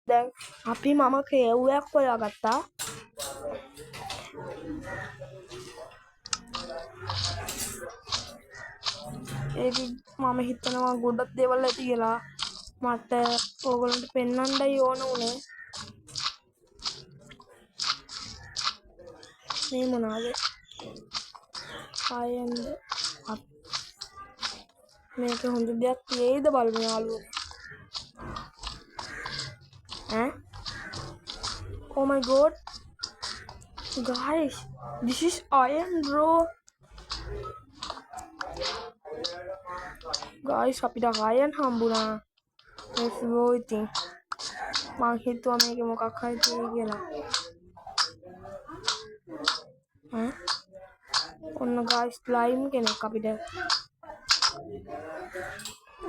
දැන් අපි මම කේව්වක් හොයාගත්තා. ඒක මම හිතනවා ගොඩක් දේවල් ඇති කියලා. මට ඕගොල්ලන්ට පෙන්වන්නයි ඕන උනේ. මේ මොනවාද? ආයෙත් මේක හොඳ දෙයක් තියෙයිද බලමු යාළුවෝ. Oh my god. Guys, this is iron bro. Guys, අපිට iron හම්බුණා. මේ ෆ්ලෝ ඉතින් මං හිතුවා මේක මොකක් හරි තියෙයි කියලා. ඔන්න guys slime කෙනෙක් අපිට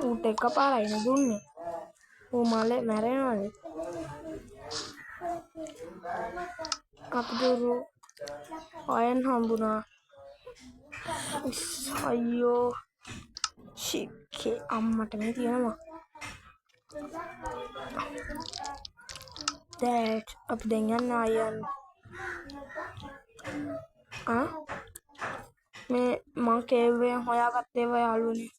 ඌට එකපාරයි නේ දුන්නේ. ඌ මලේ මැරෙනවද? අපිට iron හම්බුණා. අයියෝ ෂික්කේ අම්මට මේ තියෙනවා. that අපි දැන් යන්න iron මේ මං කේව්වේ හොයාගත්තේ ඒවා යාළුවනේ.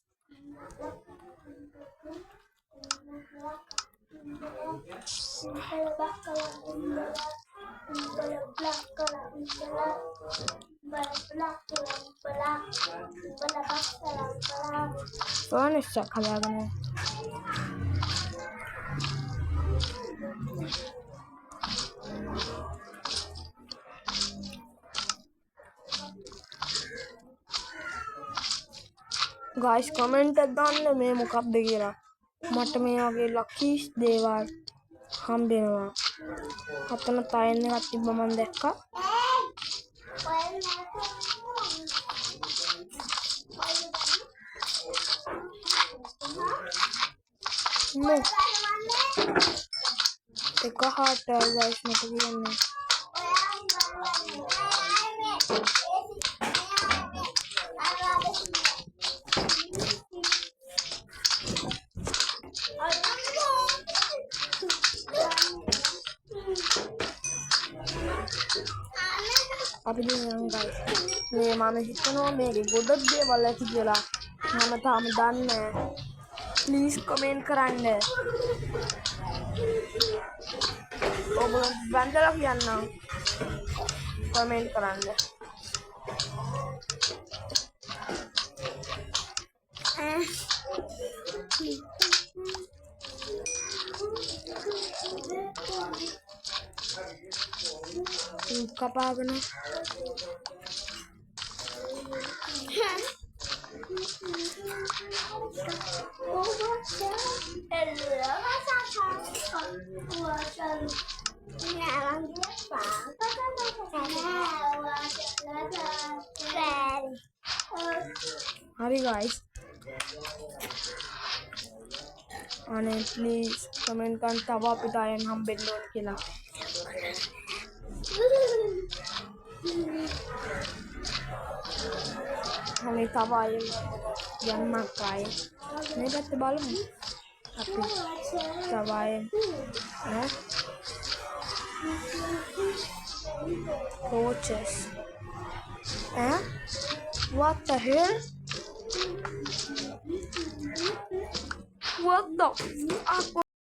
Furniture හදාගෙන guys comment එකක් දාන්න මේ මොකක්ද කියලා. මට මේ වගේ lucky දේවල් හම්බෙනවා. අතන තයන් එකක් තිබ්බ මම දැක්කා. එක හාට guys මට කියන්නේ. අපි දැන් guys මේ මම හිතනවා මේකේ ගොඩක් දේවල් ඇති කියලා. මම තාම දන්නේ නැහැ. please comment කරන්න. ඔබලන් බන්දලා කියන්න. comment කරන්න. කපාගෙන hari guys අනේ please comment කරන්න තව අපිට අයන් හම්බෙන්න ඕන කියලා. අනේ තව අයන් යන්නක් ආයේ මේ පැත්තේ බලමු. අපි තව අයන් coaches what the hell? What the fuck?